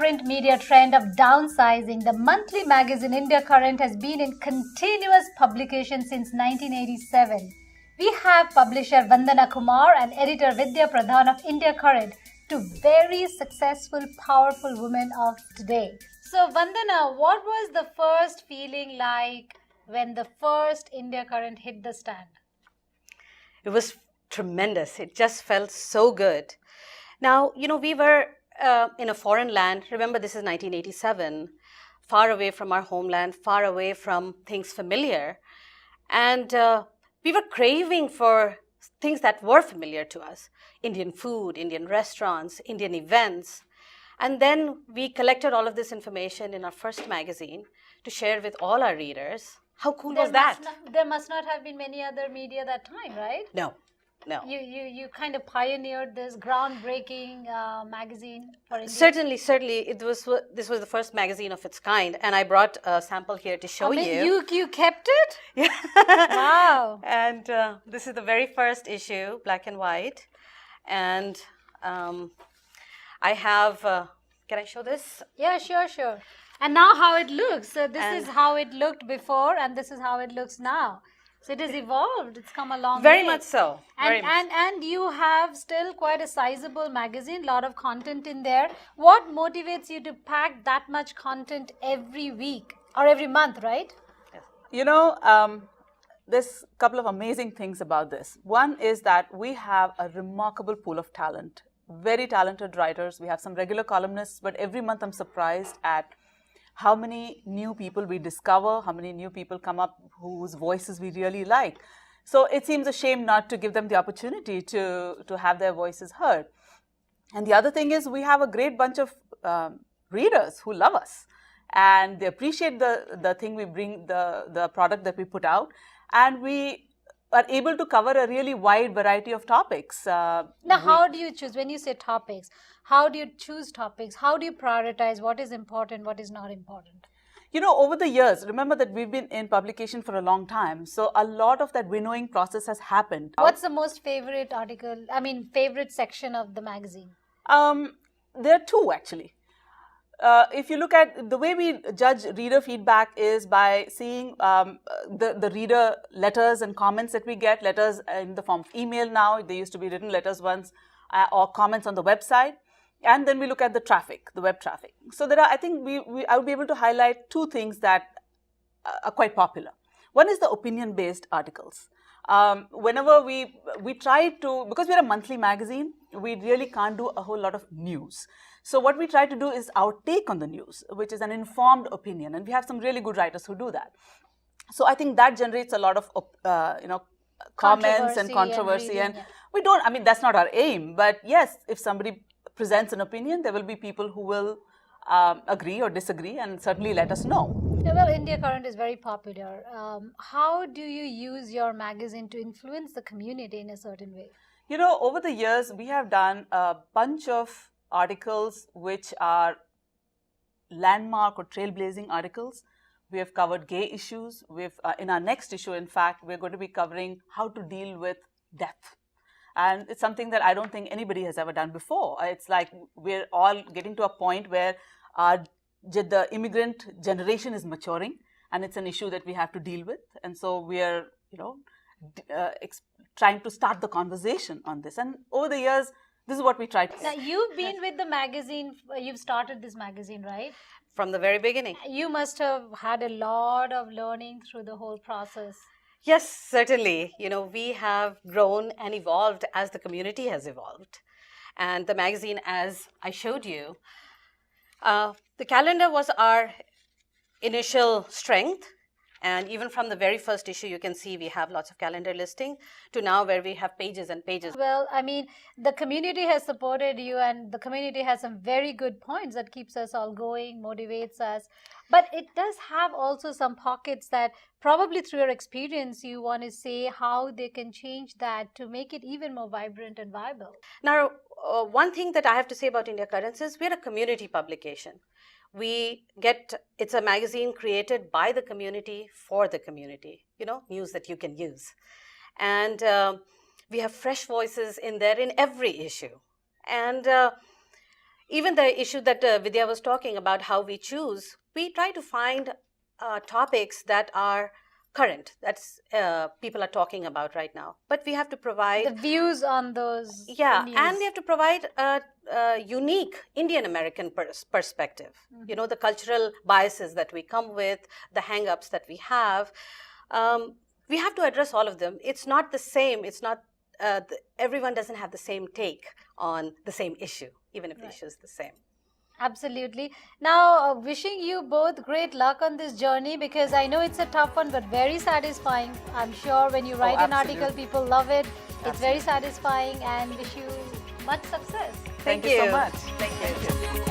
print media trend of downsizing, the monthly magazine India Current has been in continuous publication since 1987. We have publisher Vandana Kumar and editor Vidya Pradhan of India Current, two very successful, powerful women of today. So Vandana, what was the first feeling like when the first India Current hit the stand? It was tremendous. It just felt so good. Now, we were in a foreign land. Remember, this is 1987, far away from our homeland, far away from things familiar. And we were craving for things that were familiar to us. Indian food, Indian restaurants, Indian events. And then we collected all of this information in our first magazine to share with all our readers. How cool was that? There must not have been many other media that time, right? No. You kind of pioneered this groundbreaking magazine for India. Certainly. This was the first magazine of its kind, and I brought a sample here to show you. You kept it? Yeah. Wow. And this is the very first issue, black and white. And I have. Can I show this? Yeah, sure. And now how it looks. So this is how it looked before, and this is how it looks now. So it has evolved. It's come a long way. Very much so. And you have still quite a sizable magazine, lot of content in there. What motivates you to pack that much content every week or every month, right? There's a couple of amazing things about this. One is that we have a remarkable pool of talent, very talented writers. We have some regular columnists, but every month I'm surprised at how many new people we discover, how many new people come up whose voices we really like. So it seems a shame not to give them the opportunity to have their voices heard. And the other thing is we have a great bunch of readers who love us and they appreciate the thing we bring, the product that we put out, and we are able to cover a really wide variety of topics. Now, how do you choose, when you say topics, how do you choose topics? How do you prioritize what is important, what is not important? Over the years, remember that we've been in publication for a long time. So a lot of that winnowing process has happened. What's the most favorite favorite section of the magazine? There are two, actually. If you look at the way we judge reader feedback is by seeing the reader letters and comments that we get, letters in the form of email now. They used to be written letters once, or comments on the website. And then we look at the traffic, the web traffic. So there are, I think I would be able to highlight two things that are quite popular. One is the opinion-based articles. Whenever we try to, because we're a monthly magazine, we really can't do a whole lot of news. So what we try to do is our take on the news, which is an informed opinion. And we have some really good writers who do that. So I think that generates a lot of, comments and controversy. And we don't, that's not our aim. But yes, if somebody presents an opinion, there will be people who will agree or disagree and certainly let us know. Well, India Current is very popular. How do you use your magazine to influence the community in a certain way? Over the years, we have done a bunch of articles which are landmark or trailblazing articles. We have covered gay issues. In our next issue, in fact, we're going to be covering how to deal with death. And it's something that I don't think anybody has ever done before. It's like we're all getting to a point where the immigrant generation is maturing, and it's an issue that we have to deal with. And so we are, trying to start the conversation on this. And over the years, this is what we try to do. Now, you've been with the magazine, you've started this magazine, right? From the very beginning. You must have had a lot of learning through the whole process. Yes, certainly. We have grown and evolved as the community has evolved. And the magazine, as I showed you, the calendar was our initial strength. And even from the very first issue, you can see we have lots of calendar listing to now where we have pages and pages. Well, the community has supported you and the community has some very good points that keeps us all going, motivates us. But it does have also some pockets that probably through your experience, you want to say how they can change that to make it even more vibrant and viable. Now, one thing that I have to say about India Currents is we're a community publication. It's a magazine created by the community for the community, news that you can use. And we have fresh voices in there in every issue. And Even the issue that Vidya was talking about, how we choose, we try to find topics that are current, that's people are talking about right now. But we have to provide The views on those. yeah, news. and we have to provide a unique Indian-American perspective. You know, the cultural biases that we come with, the hang-ups that we have. We have to address all of them. It's not the same. It's not, everyone doesn't have the same take on the same issue, even if the issue is the same. Absolutely. Now, wishing you both great luck on this journey, because I know it's a tough one, but very satisfying. I'm sure when you write an article, absolutely. people love it. It's very satisfying, and wish you much success. Thank you so much. Thank you.